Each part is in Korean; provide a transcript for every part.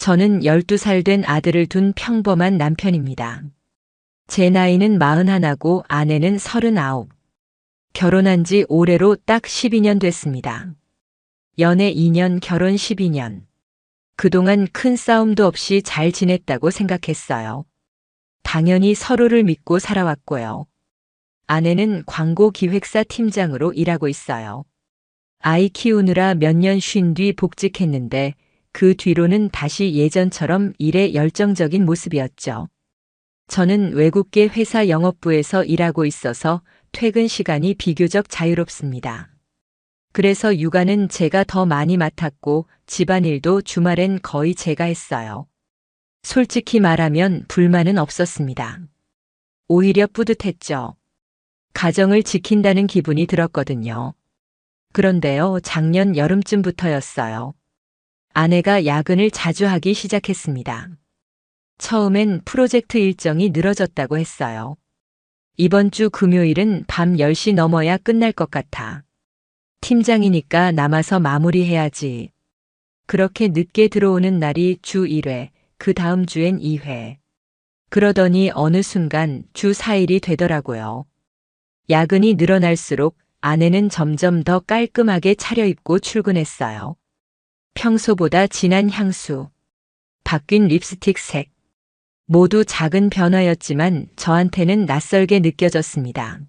저는 12살 된 아들을 둔 평범한 남편입니다. 제 나이는 41고 아내는 39. 결혼한 지 올해로 딱 12년 됐습니다. 연애 2년, 결혼 12년. 그동안 큰 싸움도 없이 잘 지냈다고 생각했어요. 당연히 서로를 믿고 살아왔고요. 아내는 광고 기획사 팀장으로 일하고 있어요. 아이 키우느라 몇 년 쉰 뒤 복직했는데 그 뒤로는 다시 예전처럼 일에 열정적인 모습이었죠. 저는 외국계 회사 영업부에서 일하고 있어서 퇴근 시간이 비교적 자유롭습니다. 그래서 육아는 제가 더 많이 맡았고 집안일도 주말엔 거의 제가 했어요. 솔직히 말하면 불만은 없었습니다. 오히려 뿌듯했죠. 가정을 지킨다는 기분이 들었거든요. 그런데요, 작년 여름쯤부터였어요. 아내가 야근을 자주 하기 시작했습니다. 처음엔 프로젝트 일정이 늘어졌다고 했어요. 이번 주 금요일은 밤 10시 넘어야 끝날 것 같아. 팀장이니까 남아서 마무리해야지. 그렇게 늦게 들어오는 날이 주 1회, 그 다음 주엔 2회. 그러더니 어느 순간 주 4일이 되더라고요. 야근이 늘어날수록 아내는 점점 더 깔끔하게 차려입고 출근했어요. 평소보다 진한 향수, 바뀐 립스틱 색. 모두 작은 변화였지만 저한테는 낯설게 느껴졌습니다.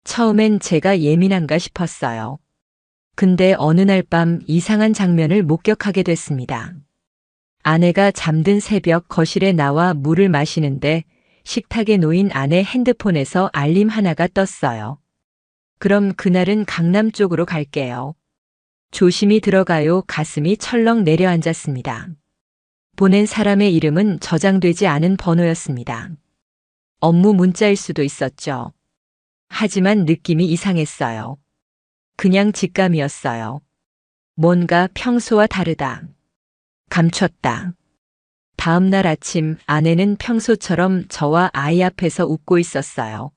처음엔 제가 예민한가 싶었어요. 근데 어느 날 밤 이상한 장면을 목격하게 됐습니다. 아내가 잠든 새벽 거실에 나와 물을 마시는데 식탁에 놓인 아내 핸드폰에서 알림 하나가 떴어요. 그럼 그날은 강남 쪽으로 갈게요. 조심히 들어가요. 가슴이 철렁 내려앉았습니다. 보낸 사람의 이름은 저장되지 않은 번호였습니다. 업무 문자일 수도 있었죠. 하지만 느낌이 이상했어요. 그냥 직감이었어요. 뭔가 평소와 다르다. 감췄다. 다음 날 아침 아내는 평소처럼 저와 아이 앞에서 웃고 있었어요.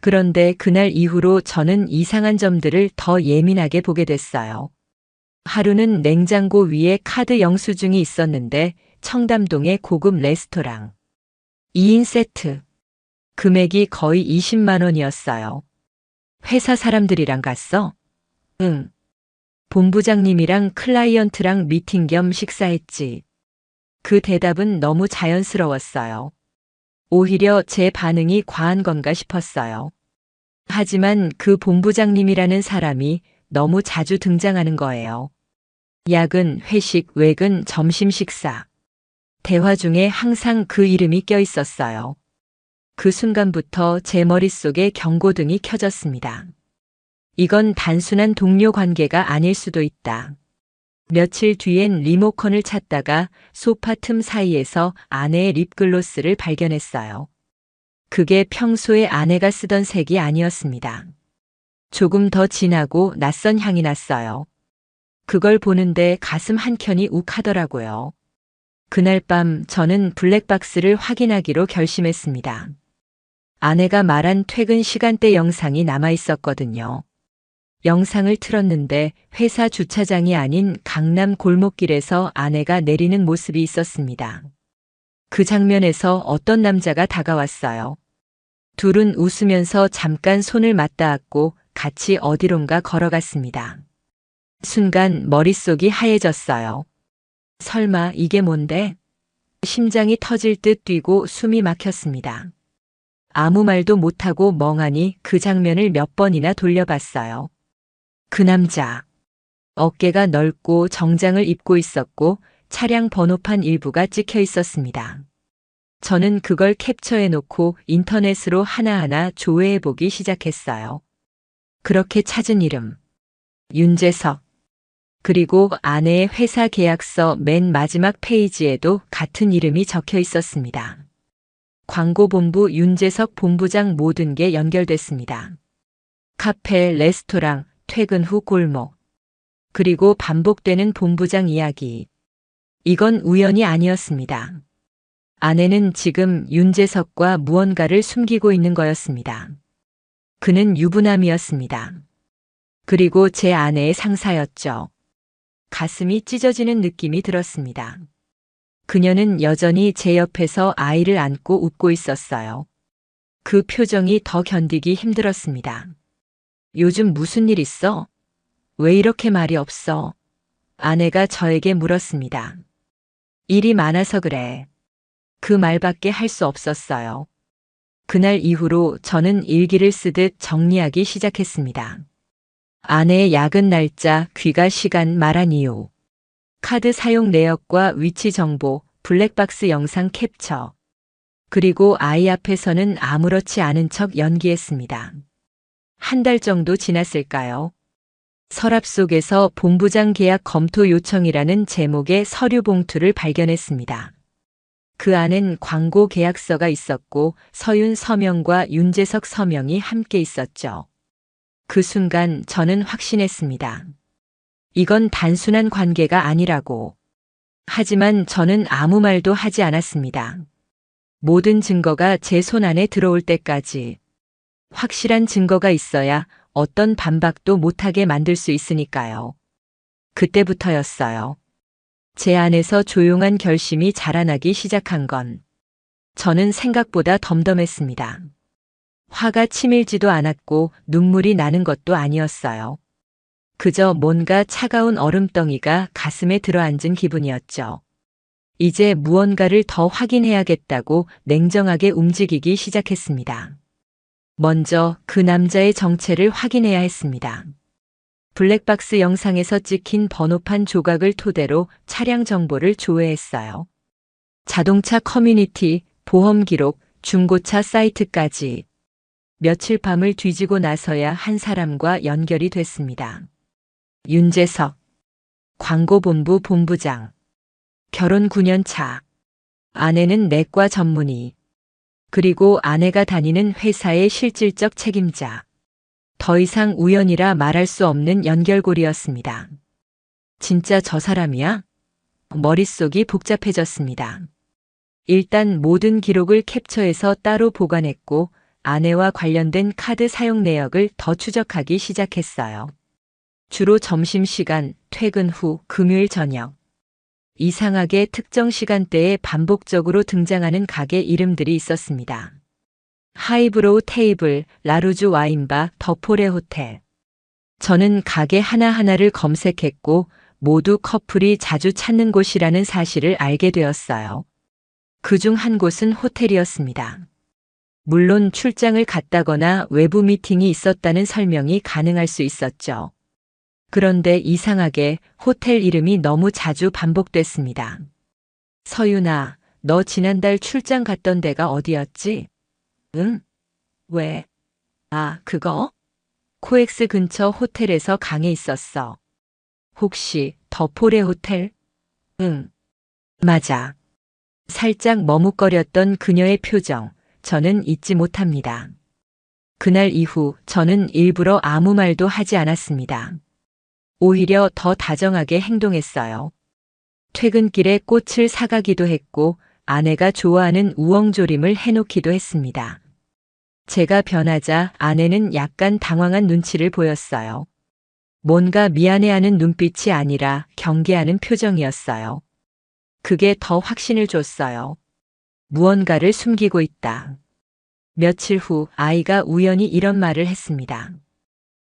그런데 그날 이후로 저는 이상한 점들을 더 예민하게 보게 됐어요. 하루는 냉장고 위에 카드 영수증이 있었는데 청담동의 고급 레스토랑 2인 세트. 금액이 거의 20만 원이었어요. 회사 사람들이랑 갔어? 응. 본부장님이랑 클라이언트랑 미팅 겸 식사했지. 그 대답은 너무 자연스러웠어요. 오히려 제 반응이 과한 건가 싶었어요. 하지만 그 본부장님이라는 사람이 너무 자주 등장하는 거예요. 야근, 회식, 외근, 점심 식사. 대화 중에 항상 그 이름이 껴 있었어요. 그 순간부터 제 머릿속에 경고등이 켜졌습니다. 이건 단순한 동료 관계가 아닐 수도 있다. 며칠 뒤엔 리모컨을 찾다가 소파 틈 사이에서 아내의 립글로스를 발견했어요. 그게 평소에 아내가 쓰던 색이 아니었습니다. 조금 더 진하고 낯선 향이 났어요. 그걸 보는데 가슴 한켠이 욱하더라고요. 그날 밤 저는 블랙박스를 확인하기로 결심했습니다. 아내가 말한 퇴근 시간대 영상이 남아 있었거든요. 영상을 틀었는데 회사 주차장이 아닌 강남 골목길에서 아내가 내리는 모습이 있었습니다. 그 장면에서 어떤 남자가 다가왔어요. 둘은 웃으면서 잠깐 손을 맞닿았고 같이 어디론가 걸어갔습니다. 순간 머릿속이 하얘졌어요. 설마 이게 뭔데? 심장이 터질 듯 뛰고 숨이 막혔습니다. 아무 말도 못하고 멍하니 그 장면을 몇 번이나 돌려봤어요. 그 남자. 어깨가 넓고 정장을 입고 있었고 차량 번호판 일부가 찍혀 있었습니다. 저는 그걸 캡처해 놓고 인터넷으로 하나하나 조회해 보기 시작했어요. 그렇게 찾은 이름. 윤재석. 그리고 아내의 회사 계약서 맨 마지막 페이지에도 같은 이름이 적혀 있었습니다. 광고본부 윤재석 본부장. 모든 게 연결됐습니다. 카페, 레스토랑, 퇴근 후 골목. 그리고 반복되는 본부장 이야기. 이건 우연이 아니었습니다. 아내는 지금 윤재석과 무언가를 숨기고 있는 거였습니다. 그는 유부남이었습니다. 그리고 제 아내의 상사였죠. 가슴이 찢어지는 느낌이 들었습니다. 그녀는 여전히 제 옆에서 아이를 안고 웃고 있었어요. 그 표정이 더 견디기 힘들었습니다. 요즘 무슨 일 있어? 왜 이렇게 말이 없어? 아내가 저에게 물었습니다. 일이 많아서 그래. 그 말밖에 할 수 없었어요. 그날 이후로 저는 일기를 쓰듯 정리하기 시작했습니다. 아내의 야근 날짜, 귀가 시간, 말한 이유. 카드 사용 내역과 위치 정보, 블랙박스 영상 캡처. 그리고 아이 앞에서는 아무렇지 않은 척 연기했습니다. 한 달 정도 지났을까요? 서랍 속에서 본부장 계약 검토 요청이라는 제목의 서류 봉투를 발견했습니다. 그 안엔 광고 계약서가 있었고 서윤 서명과 윤재석 서명이 함께 있었죠. 그 순간 저는 확신했습니다. 이건 단순한 관계가 아니라고. 하지만 저는 아무 말도 하지 않았습니다. 모든 증거가 제 손 안에 들어올 때까지. 확실한 증거가 있어야 어떤 반박도 못하게 만들 수 있으니까요. 그때부터였어요. 제 안에서 조용한 결심이 자라나기 시작한 건 저는 생각보다 덤덤했습니다. 화가 치밀지도 않았고 눈물이 나는 것도 아니었어요. 그저 뭔가 차가운 얼음덩이가 가슴에 들어앉은 기분이었죠. 이제 무언가를 더 확인해야겠다고 냉정하게 움직이기 시작했습니다. 먼저 그 남자의 정체를 확인해야 했습니다. 블랙박스 영상에서 찍힌 번호판 조각을 토대로 차량 정보를 조회했어요. 자동차 커뮤니티, 보험 기록, 중고차 사이트까지. 며칠 밤을 뒤지고 나서야 한 사람과 연결이 됐습니다. 윤재석, 광고본부 본부장. 결혼 9년 차. 아내는 내과 전문의. 그리고 아내가 다니는 회사의 실질적 책임자. 더 이상 우연이라 말할 수 없는 연결고리였습니다. 진짜 저 사람이야? 머릿속이 복잡해졌습니다. 일단 모든 기록을 캡처해서 따로 보관했고 아내와 관련된 카드 사용 내역을 더 추적하기 시작했어요. 주로 점심시간, 퇴근 후, 금요일 저녁. 이상하게 특정 시간대에 반복적으로 등장하는 가게 이름들이 있었습니다. 하이브로우 테이블, 라루즈 와인바, 더포레 호텔. 저는 가게 하나하나를 검색했고 모두 커플이 자주 찾는 곳이라는 사실을 알게 되었어요. 그중 한 곳은 호텔이었습니다. 물론 출장을 갔다거나 외부 미팅이 있었다는 설명이 가능할 수 있었죠. 그런데 이상하게 호텔 이름이 너무 자주 반복됐습니다. 서윤아, 너 지난달 출장 갔던 데가 어디였지? 응? 왜? 아, 그거? 코엑스 근처 호텔에서 강에 있었어. 혹시 더포레 호텔? 응. 맞아. 살짝 머뭇거렸던 그녀의 표정, 저는 잊지 못합니다. 그날 이후 저는 일부러 아무 말도 하지 않았습니다. 오히려 더 다정하게 행동했어요. 퇴근길에 꽃을 사가기도 했고 아내가 좋아하는 우엉조림을 해놓기도 했습니다. 제가 변하자 아내는 약간 당황한 눈치를 보였어요. 뭔가 미안해하는 눈빛이 아니라 경계하는 표정이었어요. 그게 더 확신을 줬어요. 무언가를 숨기고 있다. 며칠 후 아이가 우연히 이런 말을 했습니다.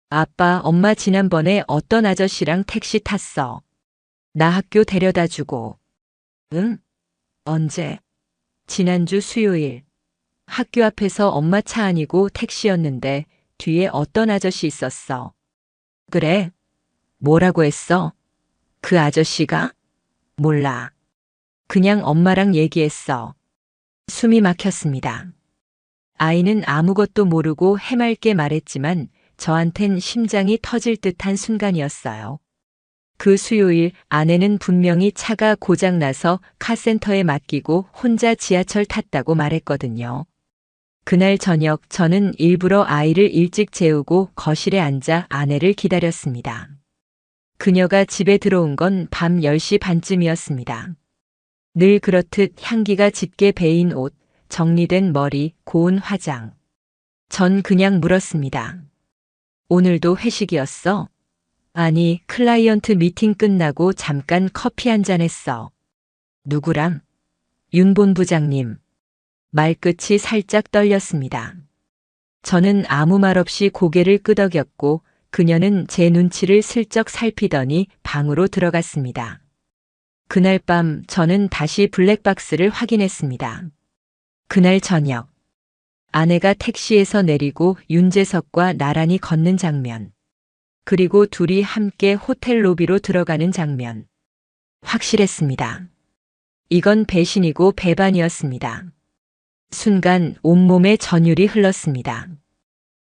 아빠, 엄마 지난번에 어떤 아저씨랑 택시 탔어. 나 학교 데려다 주고. 응? 언제? 지난주 수요일. 학교 앞에서 엄마 차 아니고 택시였는데 뒤에 어떤 아저씨 있었어. 그래? 뭐라고 했어? 그 아저씨가? 몰라. 그냥 엄마랑 얘기했어. 숨이 막혔습니다. 아이는 아무것도 모르고 해맑게 말했지만 저한텐 심장이 터질 듯한 순간이었어요. 그 수요일 아내는 분명히 차가 고장나서 카센터에 맡기고 혼자 지하철 탔다고 말했거든요. 그날 저녁 저는 일부러 아이를 일찍 재우고 거실에 앉아 아내를 기다렸습니다. 그녀가 집에 들어온 건 밤 10시 반쯤이었습니다. 늘 그렇듯 향기가 짙게 배인 옷, 정리된 머리, 고운 화장. 전 그냥 물었습니다. 오늘도 회식이었어? 아니, 클라이언트 미팅 끝나고 잠깐 커피 한잔 했어. 누구랑? 윤 본부장님. 말끝이 살짝 떨렸습니다. 저는 아무 말 없이 고개를 끄덕였고 그녀는 제 눈치를 슬쩍 살피더니 방으로 들어갔습니다. 그날 밤 저는 다시 블랙박스를 확인했습니다. 그날 저녁, 아내가 택시에서 내리고 윤재석과 나란히 걷는 장면, 그리고 둘이 함께 호텔 로비로 들어가는 장면. 확실했습니다. 이건 배신이고 배반이었습니다. 순간 온몸에 전율이 흘렀습니다.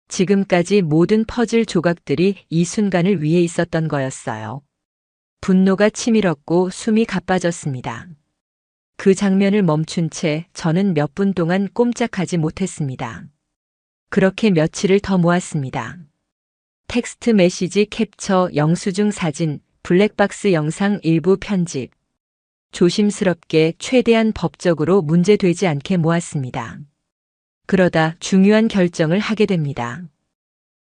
지금까지 모든 퍼즐 조각들이 이 순간을 위해 있었던 거였어요. 분노가 치밀었고 숨이 가빠졌습니다. 그 장면을 멈춘 채 저는 몇 분 동안 꼼짝하지 못했습니다. 그렇게 며칠을 더 모았습니다. 텍스트 메시지 캡처, 영수증 사진, 블랙박스 영상 일부 편집. 조심스럽게 최대한 법적으로 문제되지 않게 모았습니다. 그러다 중요한 결정을 하게 됩니다.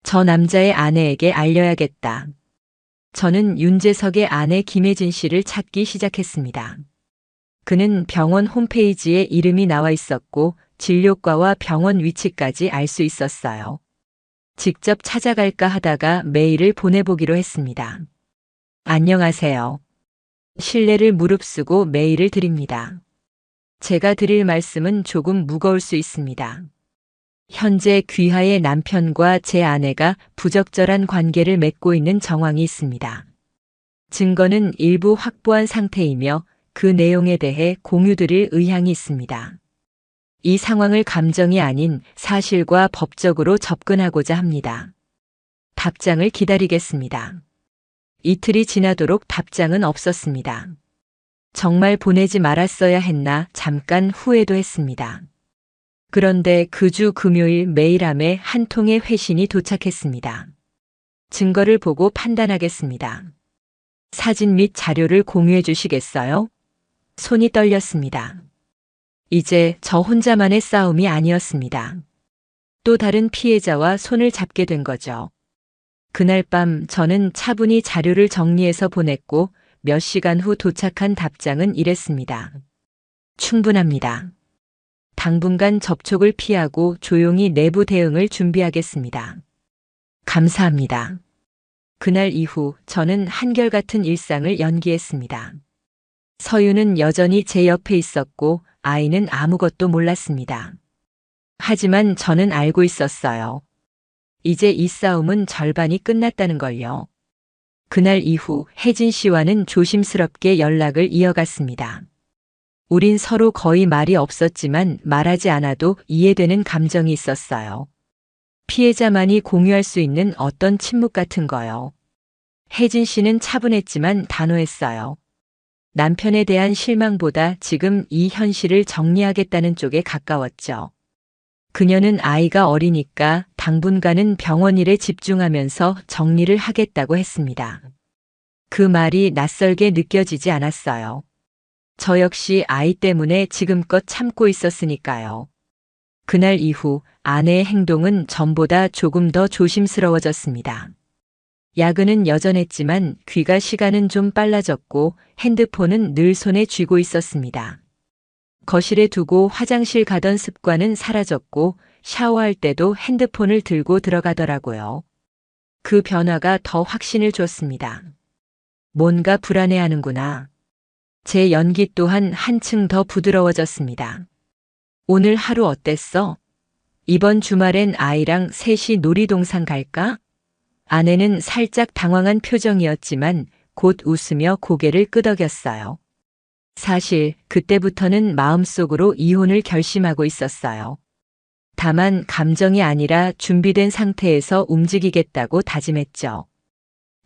저 남자의 아내에게 알려야겠다. 저는 윤재석의 아내 김혜진 씨를 찾기 시작했습니다. 그는 병원 홈페이지에 이름이 나와 있었고 진료과와 병원 위치까지 알 수 있었어요. 직접 찾아갈까 하다가 메일을 보내보기로 했습니다. 안녕하세요. 신뢰를 무릅쓰고 메일을 드립니다. 제가 드릴 말씀은 조금 무거울 수 있습니다. 현재 귀하의 남편과 제 아내가 부적절한 관계를 맺고 있는 정황이 있습니다. 증거는 일부 확보한 상태이며 그 내용에 대해 공유드릴 의향이 있습니다. 이 상황을 감정이 아닌 사실과 법적으로 접근하고자 합니다. 답장을 기다리겠습니다. 이틀이 지나도록 답장은 없었습니다. 정말 보내지 말았어야 했나 잠깐 후회도 했습니다. 그런데 그 주 금요일 메일함에 한 통의 회신이 도착했습니다. 증거를 보고 판단하겠습니다. 사진 및 자료를 공유해 주시겠어요? 손이 떨렸습니다. 이제 저 혼자만의 싸움이 아니었습니다. 또 다른 피해자와 손을 잡게 된 거죠. 그날 밤 저는 차분히 자료를 정리해서 보냈고 몇 시간 후 도착한 답장은 이랬습니다. 충분합니다. 당분간 접촉을 피하고 조용히 내부 대응을 준비하겠습니다. 감사합니다. 그날 이후 저는 한결같은 일상을 연기했습니다. 서유는 여전히 제 옆에 있었고 아이는 아무것도 몰랐습니다. 하지만 저는 알고 있었어요. 이제 이 싸움은 절반이 끝났다는 걸요. 그날 이후 혜진 씨와는 조심스럽게 연락을 이어갔습니다. 우린 서로 거의 말이 없었지만 말하지 않아도 이해되는 감정이 있었어요. 피해자만이 공유할 수 있는 어떤 침묵 같은 거요. 혜진 씨는 차분했지만 단호했어요. 남편에 대한 실망보다 지금 이 현실을 정리하겠다는 쪽에 가까웠죠. 그녀는 아이가 어리니까 당분간은 병원 일에 집중하면서 정리를 하겠다고 했습니다. 그 말이 낯설게 느껴지지 않았어요. 저 역시 아이 때문에 지금껏 참고 있었으니까요. 그날 이후 아내의 행동은 전보다 조금 더 조심스러워졌습니다. 야근은 여전했지만 귀가 시간은 좀 빨라졌고 핸드폰은 늘 손에 쥐고 있었습니다. 거실에 두고 화장실 가던 습관은 사라졌고 샤워할 때도 핸드폰을 들고 들어가더라고요. 그 변화가 더 확신을 줬습니다. 뭔가 불안해하는구나. 제 연기 또한 한층 더 부드러워졌습니다. 오늘 하루 어땠어? 이번 주말엔 아이랑 셋이 놀이동산 갈까? 아내는 살짝 당황한 표정이었지만 곧 웃으며 고개를 끄덕였어요. 사실 그때부터는 마음속으로 이혼을 결심하고 있었어요. 다만 감정이 아니라 준비된 상태에서 움직이겠다고 다짐했죠.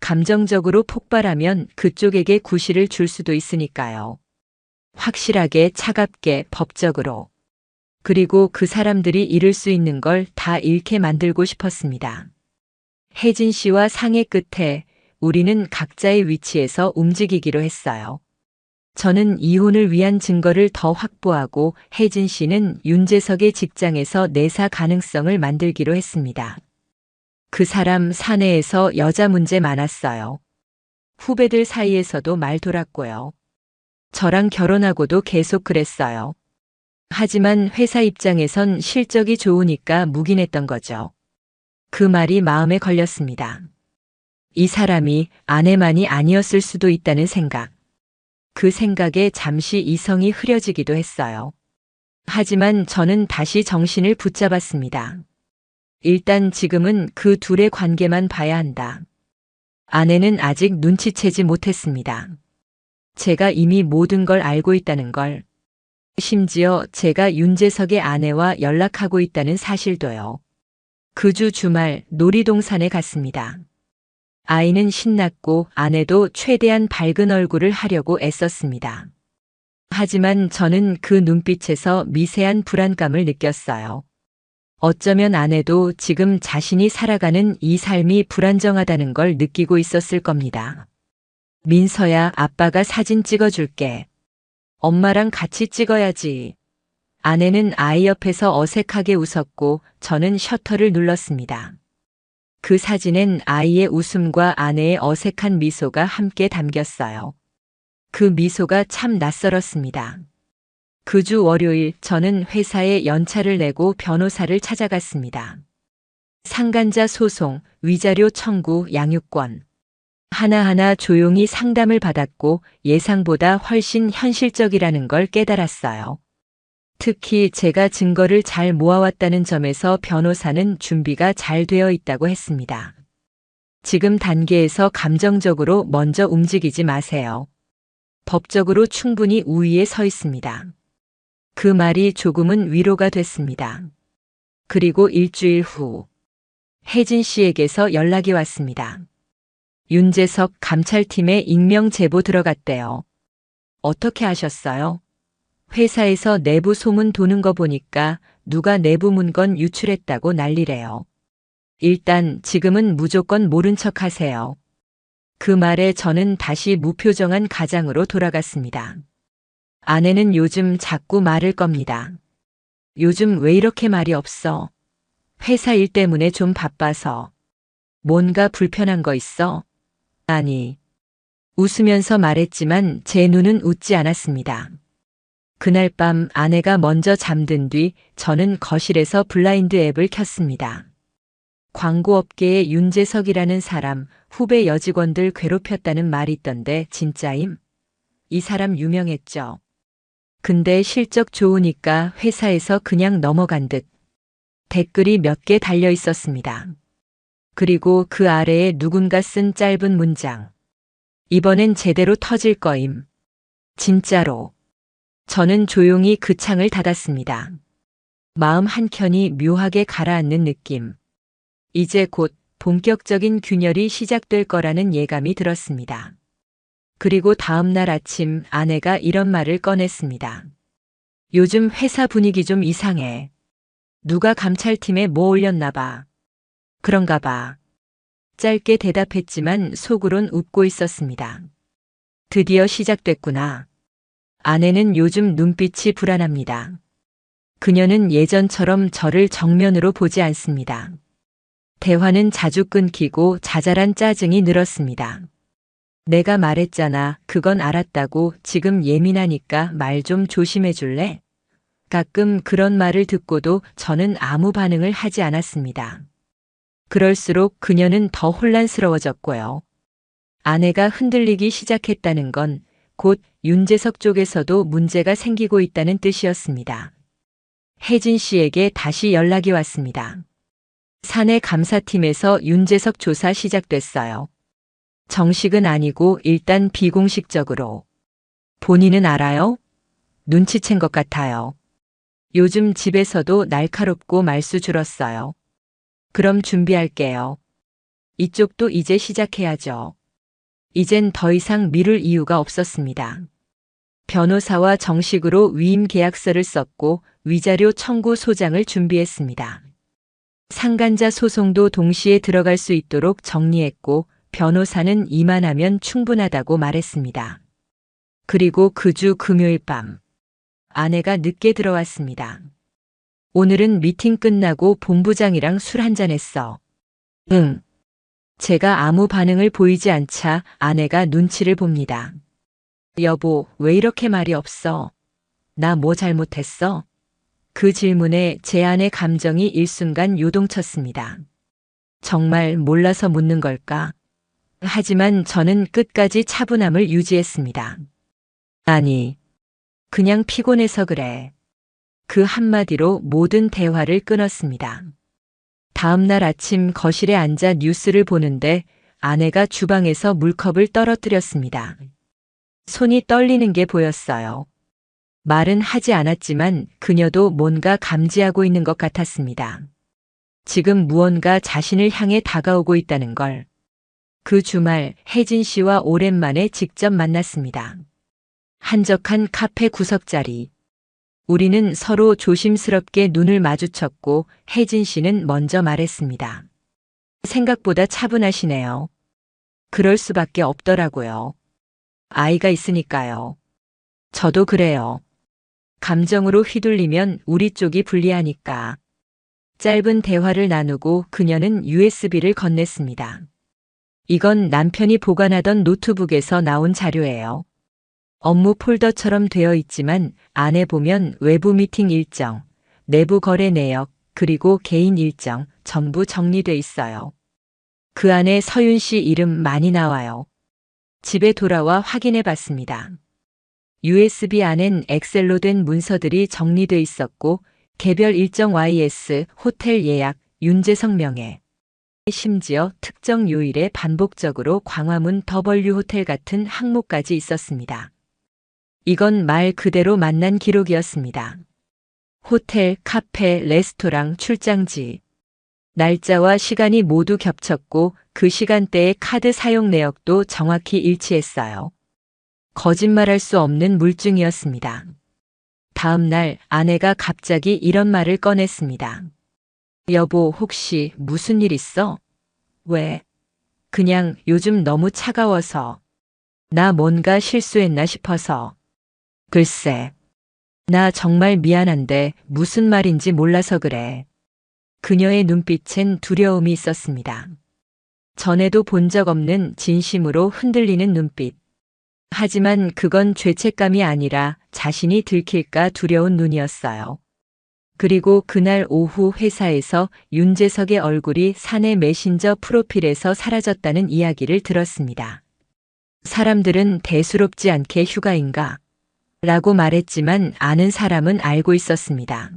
감정적으로 폭발하면 그쪽에게 구실을 줄 수도 있으니까요. 확실하게, 차갑게, 법적으로. 그리고 그 사람들이 잃을 수 있는 걸 다 잃게 만들고 싶었습니다. 혜진 씨와 상의 끝에 우리는 각자의 위치에서 움직이기로 했어요. 저는 이혼을 위한 증거를 더 확보하고 혜진 씨는 윤재석의 직장에서 내사 가능성을 만들기로 했습니다. 그 사람 사내에서 여자 문제 많았어요. 후배들 사이에서도 말 돌았고요. 저랑 결혼하고도 계속 그랬어요. 하지만 회사 입장에선 실적이 좋으니까 묵인했던 거죠. 그 말이 마음에 걸렸습니다. 이 사람이 아내만이 아니었을 수도 있다는 생각. 그 생각에 잠시 이성이 흐려지기도 했어요. 하지만 저는 다시 정신을 붙잡았습니다. 일단 지금은 그 둘의 관계만 봐야 한다. 아내는 아직 눈치채지 못했습니다. 제가 이미 모든 걸 알고 있다는 걸. 심지어 제가 윤재석의 아내와 연락하고 있다는 사실도요. 그 주 주말 놀이동산에 갔습니다. 아이는 신났고 아내도 최대한 밝은 얼굴을 하려고 애썼습니다. 하지만 저는 그 눈빛에서 미세한 불안감을 느꼈어요. 어쩌면 아내도 지금 자신이 살아가는 이 삶이 불안정하다는 걸 느끼고 있었을 겁니다. 민서야, 아빠가 사진 찍어줄게. 엄마랑 같이 찍어야지. 아내는 아이 옆에서 어색하게 웃었고 저는 셔터를 눌렀습니다. 그 사진엔 아이의 웃음과 아내의 어색한 미소가 함께 담겼어요. 그 미소가 참 낯설었습니다. 그 주 월요일 저는 회사에 연차를 내고 변호사를 찾아갔습니다. 상간자 소송, 위자료 청구, 양육권. 하나하나 조용히 상담을 받았고 예상보다 훨씬 현실적이라는 걸 깨달았어요. 특히 제가 증거를 잘 모아왔다는 점에서 변호사는 준비가 잘 되어 있다고 했습니다. 지금 단계에서 감정적으로 먼저 움직이지 마세요. 법적으로 충분히 우위에 서 있습니다. 그 말이 조금은 위로가 됐습니다. 그리고 일주일 후 혜진 씨에게서 연락이 왔습니다. 윤재석 감찰팀에 익명 제보 들어갔대요. 어떻게 아셨어요? 회사에서 내부 소문 도는 거 보니까 누가 내부 문건 유출했다고 난리래요. 일단 지금은 무조건 모른 척 하세요. 그 말에 저는 다시 무표정한 가장으로 돌아갔습니다. 아내는 요즘 자꾸 말을 겁니다. 요즘 왜 이렇게 말이 없어? 회사 일 때문에 좀 바빠서. 뭔가 불편한 거 있어? 아니. 웃으면서 말했지만 제 눈은 웃지 않았습니다. 그날 밤 아내가 먼저 잠든 뒤 저는 거실에서 블라인드 앱을 켰습니다. 광고업계의 윤재석이라는 사람, 후배 여직원들 괴롭혔다는 말이 있던데 진짜임? 이 사람 유명했죠. 근데 실적 좋으니까 회사에서 그냥 넘어간 듯. 댓글이 몇 개 달려 있었습니다. 그리고 그 아래에 누군가 쓴 짧은 문장. 이번엔 제대로 터질 거임. 진짜로. 저는 조용히 그 창을 닫았습니다. 마음 한켠이 묘하게 가라앉는 느낌. 이제 곧 본격적인 균열이 시작될 거라는 예감이 들었습니다. 그리고 다음 날 아침 아내가 이런 말을 꺼냈습니다. 요즘 회사 분위기 좀 이상해. 누가 감찰팀에 뭐 올렸나 봐. 그런가 봐. 짧게 대답했지만 속으론 웃고 있었습니다. 드디어 시작됐구나. 아내는 요즘 눈빛이 불안합니다. 그녀는 예전처럼 저를 정면으로 보지 않습니다. 대화는 자주 끊기고 자잘한 짜증이 늘었습니다. 내가 말했잖아. 그건 알았다고. 지금 예민하니까 말 좀 조심해 줄래? 가끔 그런 말을 듣고도 저는 아무 반응을 하지 않았습니다. 그럴수록 그녀는 더 혼란스러워졌고요. 아내가 흔들리기 시작했다는 건 곧 윤재석 쪽에서도 문제가 생기고 있다는 뜻이었습니다. 혜진 씨에게 다시 연락이 왔습니다. 사내 감사팀에서 윤재석 조사 시작됐어요. 정식은 아니고 일단 비공식적으로. 본인은 알아요? 눈치챈 것 같아요. 요즘 집에서도 날카롭고 말수 줄었어요. 그럼 준비할게요. 이쪽도 이제 시작해야죠. 이젠 더 이상 미룰 이유가 없었습니다. 변호사와 정식으로 위임 계약서를 썼고 위자료 청구 소장을 준비했습니다. 상간자 소송도 동시에 들어갈 수 있도록 정리했고 변호사는 이만하면 충분하다고 말했습니다. 그리고 그 주 금요일 밤 아내가 늦게 들어왔습니다. 오늘은 미팅 끝나고 본부장이랑 술 한잔 했어. 응. 제가 아무 반응을 보이지 않자 아내가 눈치를 봅니다. 여보, 왜 이렇게 말이 없어? 나 뭐 잘못했어? 그 질문에 제 안의 감정이 일순간 요동쳤습니다. 정말 몰라서 묻는 걸까? 하지만 저는 끝까지 차분함을 유지했습니다. 아니, 그냥 피곤해서 그래. 그 한마디로 모든 대화를 끊었습니다. 다음 날 아침 거실에 앉아 뉴스를 보는데 아내가 주방에서 물컵을 떨어뜨렸습니다. 손이 떨리는 게 보였어요. 말은 하지 않았지만 그녀도 뭔가 감지하고 있는 것 같았습니다. 지금 무언가 자신을 향해 다가오고 있다는 걸. 그 주말 혜진 씨와 오랜만에 직접 만났습니다. 한적한 카페 구석자리. 우리는 서로 조심스럽게 눈을 마주쳤고 혜진 씨는 먼저 말했습니다. 생각보다 차분하시네요. 그럴 수밖에 없더라고요. 아이가 있으니까요. 저도 그래요. 감정으로 휘둘리면 우리 쪽이 불리하니까. 짧은 대화를 나누고 그녀는 USB를 건넸습니다. 이건 남편이 보관하던 노트북에서 나온 자료예요. 업무 폴더처럼 되어 있지만 안에 보면 외부 미팅 일정, 내부 거래 내역, 그리고 개인 일정 전부 정리돼 있어요. 그 안에 서윤 씨 이름 많이 나와요. 집에 돌아와 확인해 봤습니다. USB 안엔 엑셀로 된 문서들이 정리돼 있었고 개별 일정 YS, 호텔 예약, 윤재석 명예. 심지어 특정 요일에 반복적으로 광화문 W 호텔 같은 항목까지 있었습니다. 이건 말 그대로 만난 기록이었습니다. 호텔, 카페, 레스토랑, 출장지. 날짜와 시간이 모두 겹쳤고 그 시간대의 카드 사용 내역도 정확히 일치했어요. 거짓말할 수 없는 물증이었습니다. 다음 날 아내가 갑자기 이런 말을 꺼냈습니다. 여보, 혹시 무슨 일 있어? 왜? 그냥 요즘 너무 차가워서. 나 뭔가 실수했나 싶어서. 글쎄. 나 정말 미안한데 무슨 말인지 몰라서 그래. 그녀의 눈빛엔 두려움이 있었습니다. 전에도 본 적 없는 진심으로 흔들리는 눈빛. 하지만 그건 죄책감이 아니라 자신이 들킬까 두려운 눈이었어요. 그리고 그날 오후 회사에서 윤재석의 얼굴이 사내 메신저 프로필에서 사라졌다는 이야기를 들었습니다. 사람들은 대수롭지 않게 휴가인가? 라고 말했지만 아는 사람은 알고 있었습니다.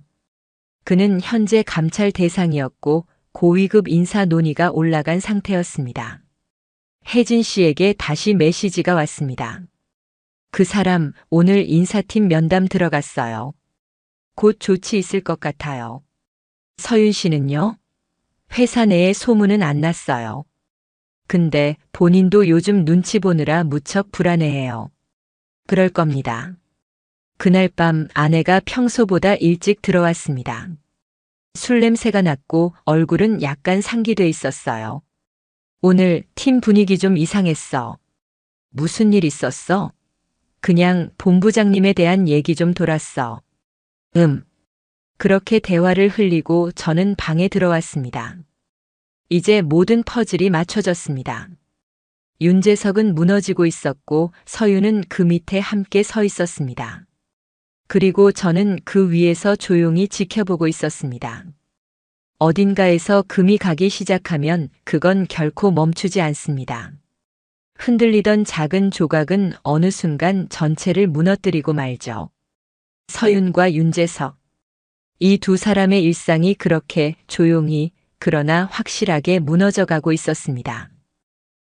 그는 현재 감찰 대상이었고 고위급 인사 논의가 올라간 상태였습니다. 혜진 씨에게 다시 메시지가 왔습니다. 그 사람 오늘 인사팀 면담 들어갔어요. 곧 조치 있을 것 같아요. 서윤 씨는요? 회사 내에 소문은 안 났어요. 근데 본인도 요즘 눈치 보느라 무척 불안해해요. 그럴 겁니다. 그날 밤 아내가 평소보다 일찍 들어왔습니다. 술 냄새가 났고 얼굴은 약간 상기돼 있었어요. 오늘 팀 분위기 좀 이상했어. 무슨 일 있었어? 그냥 본부장님에 대한 얘기 좀 돌았어. 그렇게 대화를 흘리고 저는 방에 들어왔습니다. 이제 모든 퍼즐이 맞춰졌습니다. 윤재석은 무너지고 있었고 서윤은 그 밑에 함께 서 있었습니다. 그리고 저는 그 위에서 조용히 지켜보고 있었습니다. 어딘가에서 금이 가기 시작하면 그건 결코 멈추지 않습니다. 흔들리던 작은 조각은 어느 순간 전체를 무너뜨리고 말죠. 서윤과 윤재석. 이 두 사람의 일상이 그렇게 조용히 그러나 확실하게 무너져가고 있었습니다.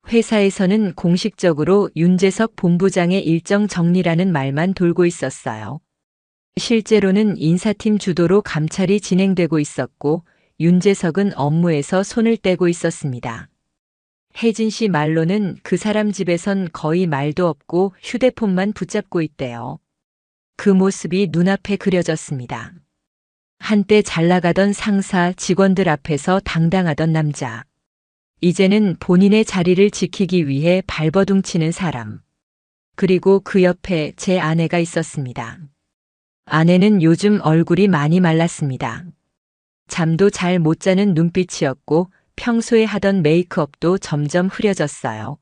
회사에서는 공식적으로 윤재석 본부장의 일정 정리라는 말만 돌고 있었어요. 실제로는 인사팀 주도로 감찰이 진행되고 있었고 윤재석은 업무에서 손을 떼고 있었습니다. 혜진 씨 말로는 그 사람 집에선 거의 말도 없고 휴대폰만 붙잡고 있대요. 그 모습이 눈앞에 그려졌습니다. 한때 잘 나가던 상사 직원들 앞에서 당당하던 남자. 이제는 본인의 자리를 지키기 위해 발버둥치는 사람. 그리고 그 옆에 제 아내가 있었습니다. 아내는 요즘 얼굴이 많이 말랐습니다. 잠도 잘 못 자는 눈빛이었고 평소에 하던 메이크업도 점점 흐려졌어요.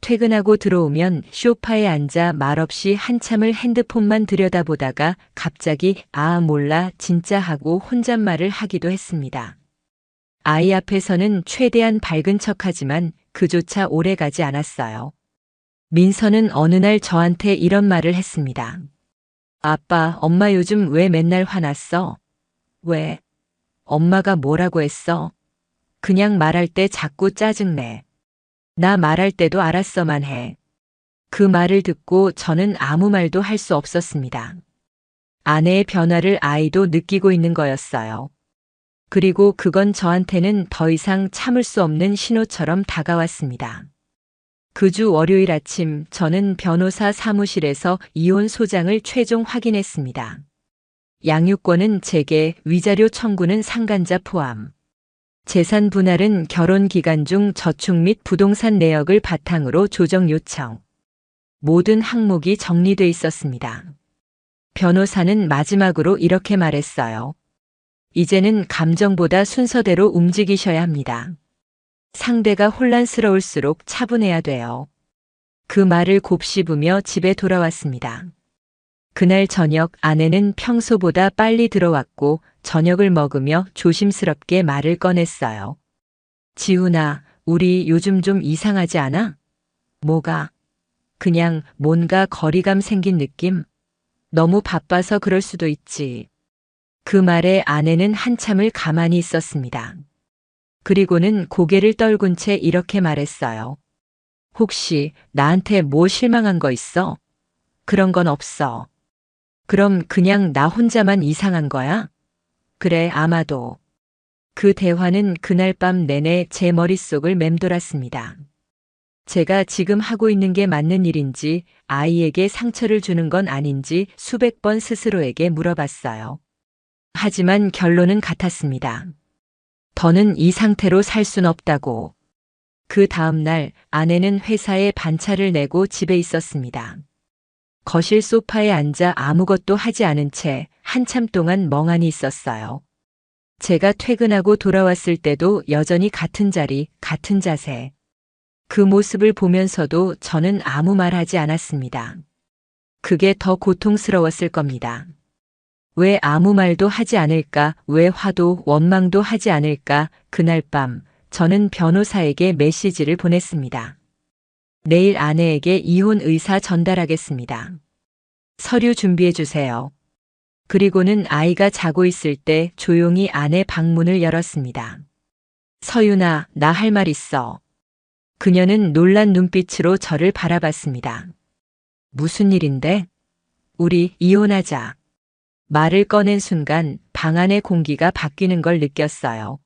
퇴근하고 들어오면 소파에 앉아 말없이 한참을 핸드폰만 들여다보다가 갑자기 아 몰라 진짜 하고 혼잣말을 하기도 했습니다. 아이 앞에서는 최대한 밝은 척하지만 그조차 오래가지 않았어요. 민서는 어느 날 저한테 이런 말을 했습니다. 아빠, 엄마 요즘 왜 맨날 화났어? 왜? 엄마가 뭐라고 했어? 그냥 말할 때 자꾸 짜증내. 나 말할 때도 알았어만 해. 그 말을 듣고 저는 아무 말도 할 수 없었습니다. 아내의 변화를 아이도 느끼고 있는 거였어요. 그리고 그건 저한테는 더 이상 참을 수 없는 신호처럼 다가왔습니다. 그 주 월요일 아침 저는 변호사 사무실에서 이혼 소장을 최종 확인했습니다. 양육권은 제게, 위자료 청구는 상간자 포함. 재산 분할은 결혼 기간 중 저축 및 부동산 내역을 바탕으로 조정 요청. 모든 항목이 정리돼 있었습니다. 변호사는 마지막으로 이렇게 말했어요. 이제는 감정보다 순서대로 움직이셔야 합니다. 상대가 혼란스러울수록 차분해야 돼요. 그 말을 곱씹으며 집에 돌아왔습니다. 그날 저녁 아내는 평소보다 빨리 들어왔고 저녁을 먹으며 조심스럽게 말을 꺼냈어요. 지훈아, 우리 요즘 좀 이상하지 않아? 뭐가? 그냥 뭔가 거리감 생긴 느낌? 너무 바빠서 그럴 수도 있지. 그 말에 아내는 한참을 가만히 있었습니다. 그리고는 고개를 떨군 채 이렇게 말했어요. 혹시 나한테 뭐 실망한 거 있어? 그런 건 없어. 그럼 그냥 나 혼자만 이상한 거야? 그래, 아마도. 그 대화는 그날 밤 내내 제 머릿속을 맴돌았습니다. 제가 지금 하고 있는 게 맞는 일인지, 아이에게 상처를 주는 건 아닌지 수백 번 스스로에게 물어봤어요. 하지만 결론은 같았습니다. 더는 이 상태로 살 순 없다고. 그 다음 날 아내는 회사에 반차를 내고 집에 있었습니다. 거실 소파에 앉아 아무것도 하지 않은 채 한참 동안 멍하니 있었어요. 제가 퇴근하고 돌아왔을 때도 여전히 같은 자리, 같은 자세. 그 모습을 보면서도 저는 아무 말 하지 않았습니다. 그게 더 고통스러웠을 겁니다. 왜 아무 말도 하지 않을까, 왜 화도 원망도 하지 않을까. 그날 밤 저는 변호사에게 메시지를 보냈습니다. 내일 아내에게 이혼 의사 전달하겠습니다. 서류 준비해 주세요. 그리고는 아이가 자고 있을 때 조용히 아내 방문을 열었습니다. 서윤아, 나 할 말 있어. 그녀는 놀란 눈빛으로 저를 바라봤습니다. 무슨 일인데? 우리 이혼하자. 말을 꺼낸 순간 방 안의 공기가 바뀌는 걸 느꼈어요.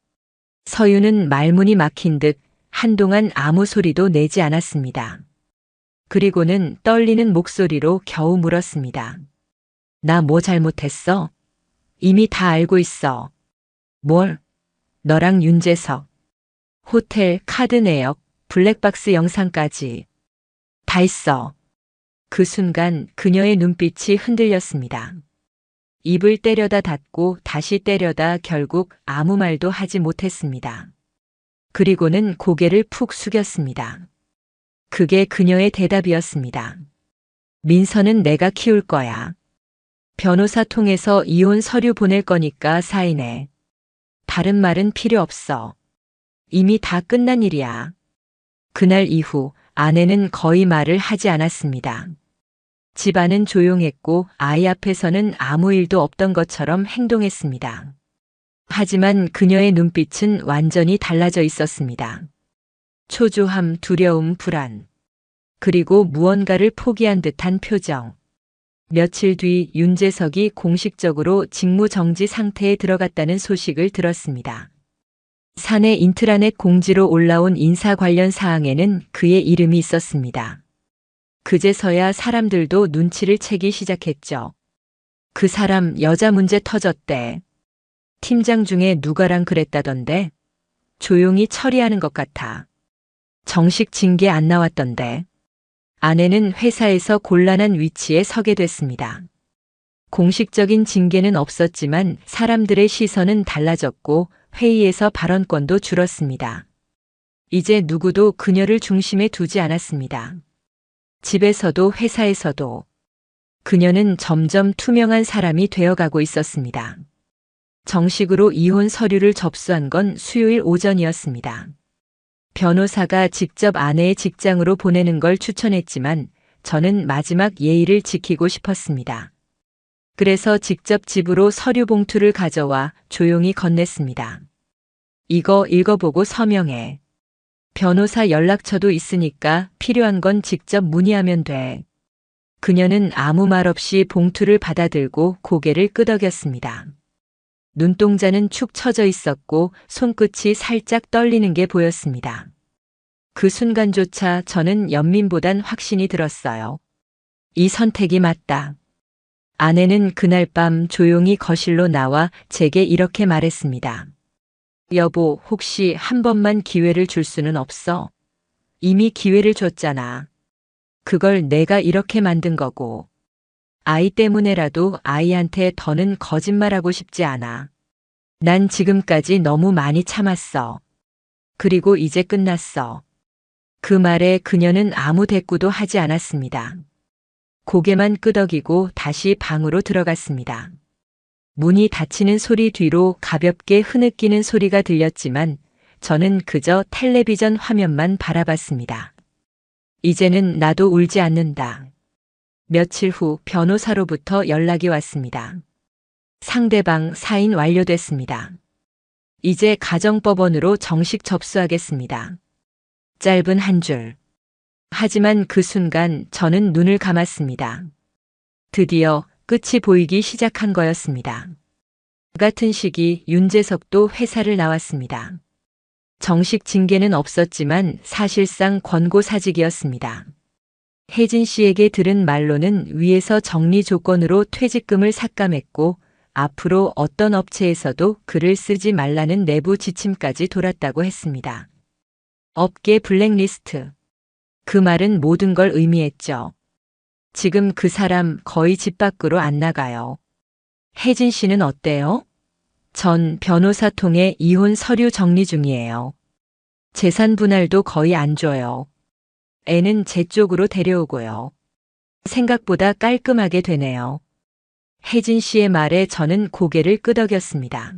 서윤은 말문이 막힌 듯 한동안 아무 소리도 내지 않았습니다. 그리고는 떨리는 목소리로 겨우 물었습니다. 나 뭐 잘못했어? 이미 다 알고 있어. 뭘? 너랑 윤재석. 호텔 카드 내역, 블랙박스 영상까지. 다 있어. 그 순간 그녀의 눈빛이 흔들렸습니다. 입을 때려다 닫고 다시 때려다 결국 아무 말도 하지 못했습니다. 그리고는 고개를 푹 숙였습니다. 그게 그녀의 대답이었습니다. 민서는 내가 키울 거야. 변호사 통해서 이혼 서류 보낼 거니까 사인해. 다른 말은 필요 없어. 이미 다 끝난 일이야. 그날 이후 아내는 거의 말을 하지 않았습니다. 집안은 조용했고 아이 앞에서는 아무 일도 없던 것처럼 행동했습니다. 하지만 그녀의 눈빛은 완전히 달라져 있었습니다. 초조함, 두려움, 불안. 그리고 무언가를 포기한 듯한 표정. 며칠 뒤 윤재석이 공식적으로 직무정지 상태에 들어갔다는 소식을 들었습니다. 사내 인트라넷 공지로 올라온 인사 관련 사항에는 그의 이름이 있었습니다. 그제서야 사람들도 눈치를 채기 시작했죠. 그 사람 여자 문제 터졌대. 팀장 중에 누가랑 그랬다던데. 조용히 처리하는 것 같아. 정식 징계 안 나왔던데. 아내는 회사에서 곤란한 위치에 서게 됐습니다. 공식적인 징계는 없었지만 사람들의 시선은 달라졌고 회의에서 발언권도 줄었습니다. 이제 누구도 그녀를 중심에 두지 않았습니다. 집에서도 회사에서도 그녀는 점점 투명한 사람이 되어가고 있었습니다. 정식으로 이혼 서류를 접수한 건 수요일 오전이었습니다. 변호사가 직접 아내의 직장으로 보내는 걸 추천했지만 저는 마지막 예의를 지키고 싶었습니다. 그래서 직접 집으로 서류 봉투를 가져와 조용히 건넸습니다. 이거 읽어보고 서명해. 변호사 연락처도 있으니까 필요한 건 직접 문의하면 돼. 그녀는 아무 말 없이 봉투를 받아들고 고개를 끄덕였습니다. 눈동자는 축 처져 있었고 손끝이 살짝 떨리는 게 보였습니다. 그 순간조차 저는 연민보단 확신이 들었어요. 이 선택이 맞다. 아내는 그날 밤 조용히 거실로 나와 제게 이렇게 말했습니다. 여보, 혹시 한 번만 기회를 줄 수는 없어? 이미 기회를 줬잖아. 그걸 내가 이렇게 만든 거고. 아이 때문에라도 아이한테 더는 거짓말하고 싶지 않아. 난 지금까지 너무 많이 참았어. 그리고 이제 끝났어. 그 말에 그녀는 아무 대꾸도 하지 않았습니다. 고개만 끄덕이고 다시 방으로 들어갔습니다. 문이 닫히는 소리 뒤로 가볍게 흐느끼는 소리가 들렸지만 저는 그저 텔레비전 화면만 바라봤습니다. 이제는 나도 울지 않는다. 며칠 후 변호사로부터 연락이 왔습니다. 상대방 사인 완료됐습니다. 이제 가정법원으로 정식 접수하겠습니다. 짧은 한 줄. 하지만 그 순간 저는 눈을 감았습니다. 드디어 끝이 보이기 시작한 거였습니다. 같은 시기 윤재석도 회사를 나왔습니다. 정식 징계는 없었지만 사실상 권고사직이었습니다. 혜진 씨에게 들은 말로는 위에서 정리 조건으로 퇴직금을 삭감했고 앞으로 어떤 업체에서도 글을 쓰지 말라는 내부 지침까지 돌았다고 했습니다. 업계 블랙리스트. 그 말은 모든 걸 의미했죠. 지금 그 사람 거의 집 밖으로 안 나가요. 혜진 씨는 어때요? 전 변호사 통해 이혼 서류 정리 중이에요. 재산 분할도 거의 안 줘요. 애는 제 쪽으로 데려오고요. 생각보다 깔끔하게 되네요. 혜진 씨의 말에 저는 고개를 끄덕였습니다.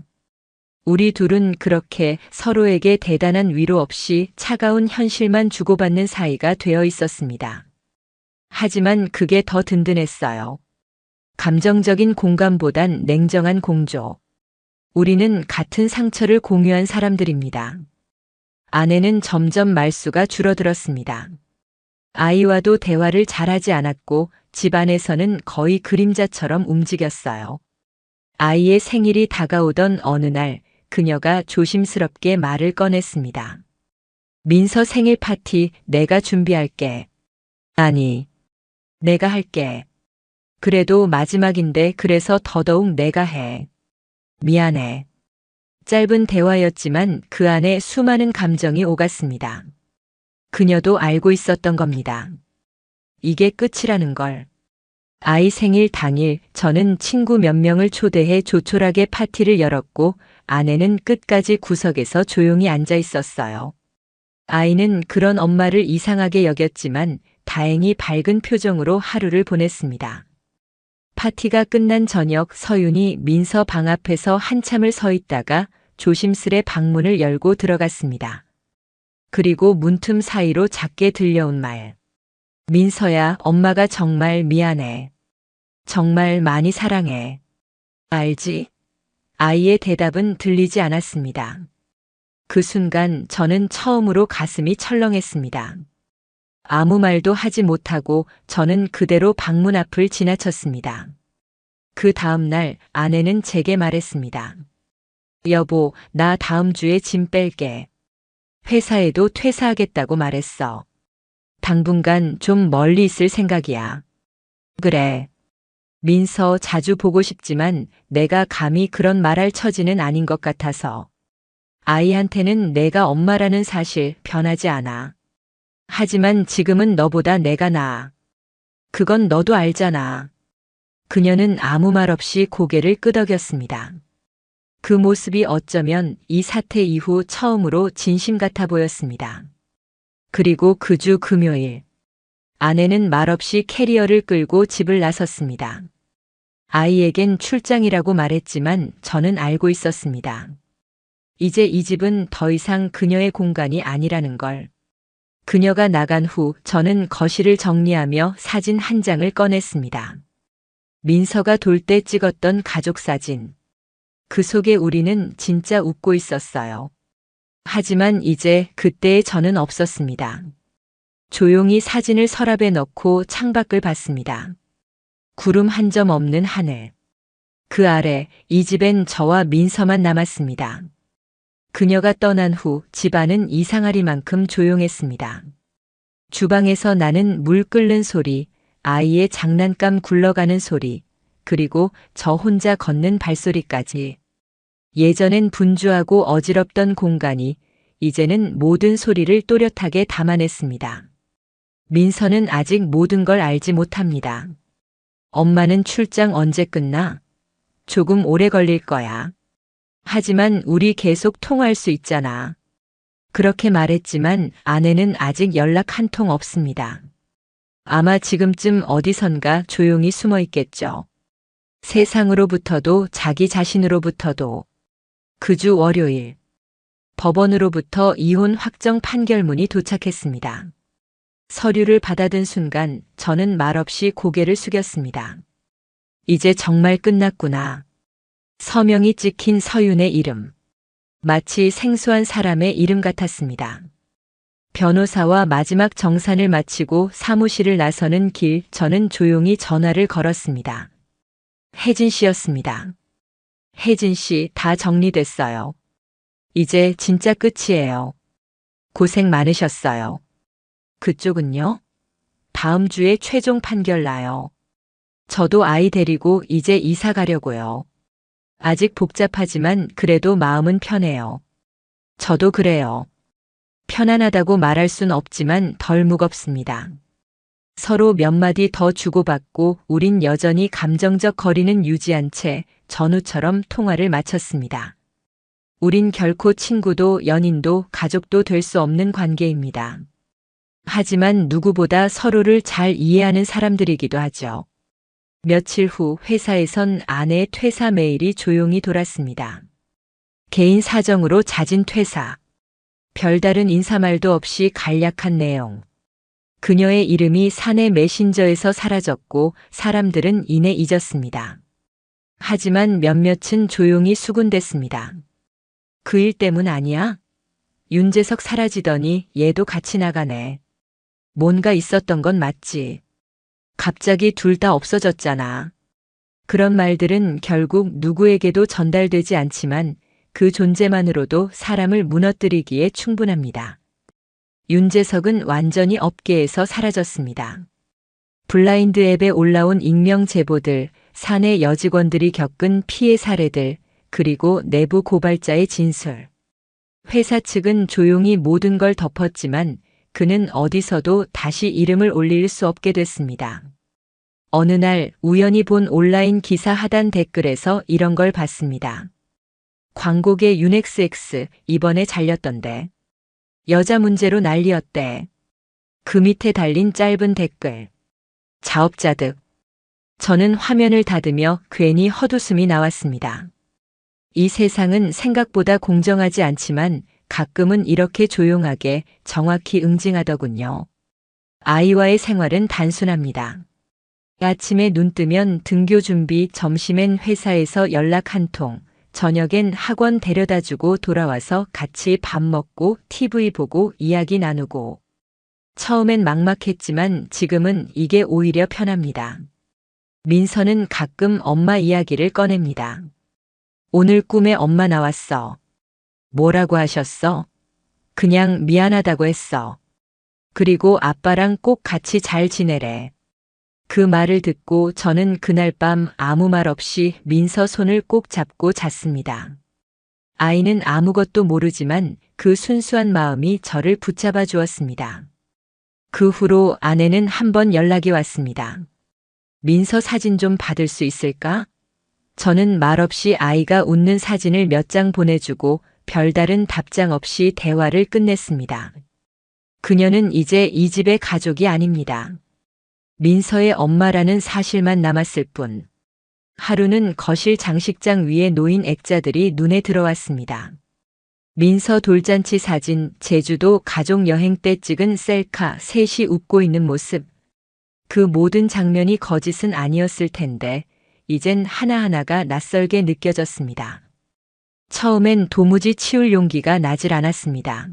우리 둘은 그렇게 서로에게 대단한 위로 없이 차가운 현실만 주고받는 사이가 되어 있었습니다. 하지만 그게 더 든든했어요. 감정적인 공감보단 냉정한 공조. 우리는 같은 상처를 공유한 사람들입니다. 아내는 점점 말수가 줄어들었습니다. 아이와도 대화를 잘하지 않았고 집안에서는 거의 그림자처럼 움직였어요. 아이의 생일이 다가오던 어느 날 그녀가 조심스럽게 말을 꺼냈습니다. 민서 생일 파티 내가 준비할게. 아니, 내가 할게. 그래도 마지막인데 그래서 더더욱 내가 해. 미안해. 짧은 대화였지만 그 안에 수많은 감정이 오갔습니다. 그녀도 알고 있었던 겁니다. 이게 끝이라는 걸. 아이 생일 당일 저는 친구 몇 명을 초대해 조촐하게 파티를 열었고 아내는 끝까지 구석에서 조용히 앉아 있었어요. 아이는 그런 엄마를 이상하게 여겼지만 다행히 밝은 표정으로 하루를 보냈습니다. 파티가 끝난 저녁 서윤이 민서 방 앞에서 한참을 서 있다가 조심스레 방문을 열고 들어갔습니다. 그리고 문틈 사이로 작게 들려온 말. 민서야, 엄마가 정말 미안해. 정말 많이 사랑해. 알지? 아이의 대답은 들리지 않았습니다. 그 순간 저는 처음으로 가슴이 철렁했습니다. 아무 말도 하지 못하고 저는 그대로 방문 앞을 지나쳤습니다. 그 다음 날 아내는 제게 말했습니다. 여보, 나 다음 주에 짐 뺄게. 회사에도 퇴사하겠다고 말했어. 당분간 좀 멀리 있을 생각이야. 그래. 민서 자주 보고 싶지만 내가 감히 그런 말할 처지는 아닌 것 같아서. 아이한테는 내가 엄마라는 사실 변하지 않아. 하지만 지금은 너보다 내가 나아. 그건 너도 알잖아. 그녀는 아무 말 없이 고개를 끄덕였습니다. 그 모습이 어쩌면 이 사태 이후 처음으로 진심 같아 보였습니다. 그리고 그 주 금요일, 아내는 말없이 캐리어를 끌고 집을 나섰습니다. 아이에겐 출장이라고 말했지만 저는 알고 있었습니다. 이제 이 집은 더 이상 그녀의 공간이 아니라는 걸. 그녀가 나간 후 저는 거실을 정리하며 사진 한 장을 꺼냈습니다. 민서가 돌 때 찍었던 가족 사진. 그 속에 우리는 진짜 웃고 있었어요. 하지만 이제 그때의 저는 없었습니다. 조용히 사진을 서랍에 넣고 창밖을 봤습니다. 구름 한 점 없는 하늘. 그 아래 이 집엔 저와 민서만 남았습니다. 그녀가 떠난 후 집안은 이상하리만큼 조용했습니다. 주방에서 나는 물 끓는 소리, 아이의 장난감 굴러가는 소리, 그리고 저 혼자 걷는 발소리까지. 예전엔 분주하고 어지럽던 공간이 이제는 모든 소리를 또렷하게 담아냈습니다. 민서는 아직 모든 걸 알지 못합니다. 엄마는 출장 언제 끝나? 조금 오래 걸릴 거야. 하지만 우리 계속 통화할 수 있잖아. 그렇게 말했지만 아내는 아직 연락 한 통 없습니다. 아마 지금쯤 어디선가 조용히 숨어 있겠죠. 세상으로부터도 자기 자신으로부터도. 그 주 월요일, 법원으로부터 이혼 확정 판결문이 도착했습니다. 서류를 받아든 순간 저는 말없이 고개를 숙였습니다. 이제 정말 끝났구나. 서명이 찍힌 서윤의 이름. 마치 생소한 사람의 이름 같았습니다. 변호사와 마지막 정산을 마치고 사무실을 나서는 길, 저는 조용히 전화를 걸었습니다. 혜진 씨였습니다. 혜진 씨, 다 정리됐어요. 이제 진짜 끝이에요. 고생 많으셨어요. 그쪽은요? 다음 주에 최종 판결 나요. 저도 아이 데리고 이제 이사 가려고요. 아직 복잡하지만 그래도 마음은 편해요. 저도 그래요. 편안하다고 말할 순 없지만 덜 무겁습니다. 서로 몇 마디 더 주고받고 우린 여전히 감정적 거리는 유지한 채 전우처럼 통화를 마쳤습니다. 우린 결코 친구도 연인도 가족도 될 수 없는 관계입니다. 하지만 누구보다 서로를 잘 이해하는 사람들이기도 하죠. 며칠 후 회사에선 아내의 퇴사 메일이 조용히 돌았습니다. 개인 사정으로 잦은 퇴사. 별다른 인사말도 없이 간략한 내용. 그녀의 이름이 사내 메신저에서 사라졌고 사람들은 이내 잊었습니다. 하지만 몇몇은 조용히 수군댔습니다. 그 일 때문 아니야? 윤재석 사라지더니 얘도 같이 나가네. 뭔가 있었던 건 맞지. 갑자기 둘 다 없어졌잖아. 그런 말들은 결국 누구에게도 전달되지 않지만 그 존재만으로도 사람을 무너뜨리기에 충분합니다. 윤재석은 완전히 업계에서 사라졌습니다. 블라인드 앱에 올라온 익명 제보들, 사내 여직원들이 겪은 피해 사례들, 그리고 내부 고발자의 진술. 회사 측은 조용히 모든 걸 덮었지만 그는 어디서도 다시 이름을 올릴 수 없게 됐습니다. 어느 날 우연히 본 온라인 기사 하단 댓글에서 이런 걸 봤습니다. 광고계 윤XX 이번에 잘렸던데. 여자 문제로 난리였대. 그 밑에 달린 짧은 댓글. 자업자득. 저는 화면을 닫으며 괜히 헛웃음이 나왔습니다. 이 세상은 생각보다 공정하지 않지만 가끔은 이렇게 조용하게 정확히 응징하더군요. 아이와의 생활은 단순합니다. 아침에 눈 뜨면 등교 준비, 점심엔 회사에서 연락 한 통, 저녁엔 학원 데려다주고 돌아와서 같이 밥 먹고 TV 보고 이야기 나누고. 처음엔 막막했지만 지금은 이게 오히려 편합니다. 민서는 가끔 엄마 이야기를 꺼냅니다. 오늘 꿈에 엄마 나왔어. 뭐라고 하셨어? 그냥 미안하다고 했어. 그리고 아빠랑 꼭 같이 잘 지내래. 그 말을 듣고 저는 그날 밤 아무 말 없이 민서 손을 꼭 잡고 잤습니다. 아이는 아무것도 모르지만 그 순수한 마음이 저를 붙잡아 주었습니다. 그 후로 아내는 한 번 연락이 왔습니다. 민서 사진 좀 받을 수 있을까? 저는 말없이 아이가 웃는 사진을 몇 장 보내주고 별다른 답장 없이 대화를 끝냈습니다. 그녀는 이제 이 집의 가족이 아닙니다. 민서의 엄마라는 사실만 남았을 뿐. 하루는 거실 장식장 위에 놓인 액자들이 눈에 들어왔습니다. 민서 돌잔치 사진, 제주도 가족여행 때 찍은 셀카, 셋이 웃고 있는 모습. 그 모든 장면이 거짓은 아니었을 텐데 이젠 하나하나가 낯설게 느껴졌습니다. 처음엔 도무지 치울 용기가 나질 않았습니다.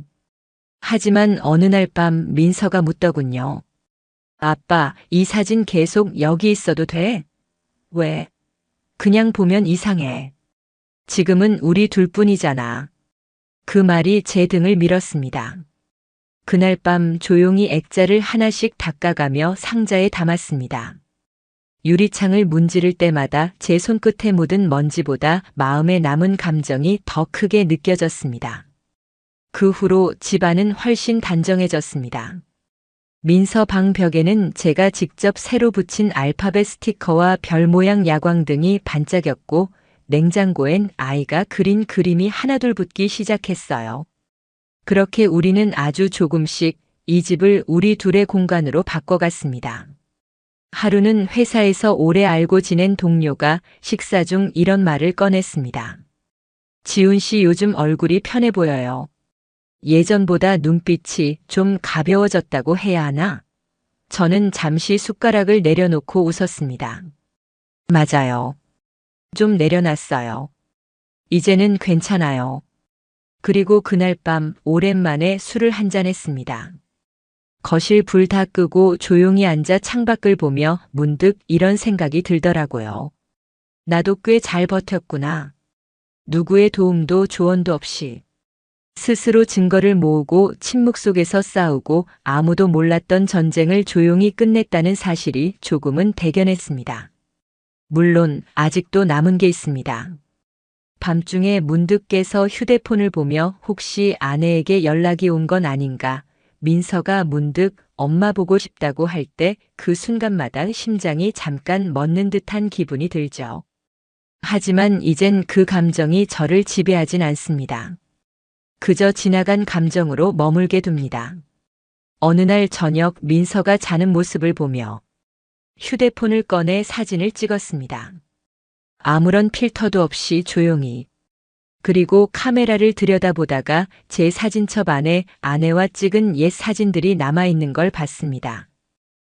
하지만 어느 날 밤 민서가 묻더군요. 아빠, 이 사진 계속 여기 있어도 돼? 왜? 그냥 보면 이상해. 지금은 우리 둘뿐이잖아. 그 말이 제 등을 밀었습니다. 그날 밤 조용히 액자를 하나씩 닦아가며 상자에 담았습니다. 유리창을 문지를 때마다 제 손끝에 묻은 먼지보다 마음에 남은 감정이 더 크게 느껴졌습니다. 그 후로 집안은 훨씬 단정해졌습니다. 민서 방 벽에는 제가 직접 새로 붙인 알파벳 스티커와 별 모양 야광 등이 반짝였고 냉장고엔 아이가 그린 그림이 하나둘 붙기 시작했어요. 그렇게 우리는 아주 조금씩 이 집을 우리 둘의 공간으로 바꿔갔습니다. 하루는 회사에서 오래 알고 지낸 동료가 식사 중 이런 말을 꺼냈습니다. 지훈 씨 요즘 얼굴이 편해 보여요. 예전보다 눈빛이 좀 가벼워졌다고 해야 하나? 저는 잠시 숟가락을 내려놓고 웃었습니다. 맞아요. 좀 내려놨어요. 이제는 괜찮아요. 그리고 그날 밤 오랜만에 술을 한잔 했습니다. 거실 불 다 끄고 조용히 앉아 창밖을 보며 문득 이런 생각이 들더라고요. 나도 꽤 잘 버텼구나. 누구의 도움도 조언도 없이. 스스로 증거를 모으고 침묵 속에서 싸우고 아무도 몰랐던 전쟁을 조용히 끝냈다는 사실이 조금은 대견했습니다. 물론 아직도 남은 게 있습니다. 밤중에 문득 깨서 휴대폰을 보며 혹시 아내에게 연락이 온 건 아닌가, 민서가 문득 엄마 보고 싶다고 할 때 그 순간마다 심장이 잠깐 멎는 듯한 기분이 들죠. 하지만 이젠 그 감정이 저를 지배하진 않습니다. 그저 지나간 감정으로 머물게 둡니다. 어느 날 저녁 민서가 자는 모습을 보며 휴대폰을 꺼내 사진을 찍었습니다. 아무런 필터도 없이 조용히. 그리고 카메라를 들여다보다가 제 사진첩 안에 아내와 찍은 옛 사진들이 남아있는 걸 봤습니다.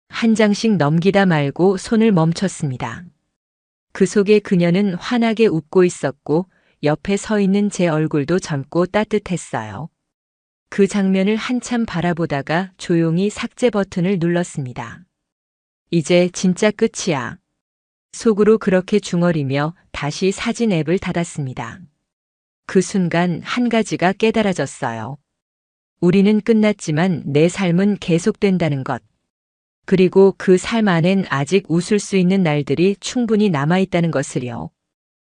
한 장씩 넘기다 말고 손을 멈췄습니다. 그 속에 그녀는 환하게 웃고 있었고 옆에 서 있는 제 얼굴도 젊고 따뜻했어요. 그 장면을 한참 바라보다가 조용히 삭제 버튼을 눌렀습니다. 이제 진짜 끝이야. 속으로 그렇게 중얼이며 다시 사진 앱을 닫았습니다. 그 순간 한 가지가 깨달아졌어요. 우리는 끝났지만 내 삶은 계속된다는 것. 그리고 그 삶 안엔 아직 웃을 수 있는 날들이 충분히 남아있다는 것을요.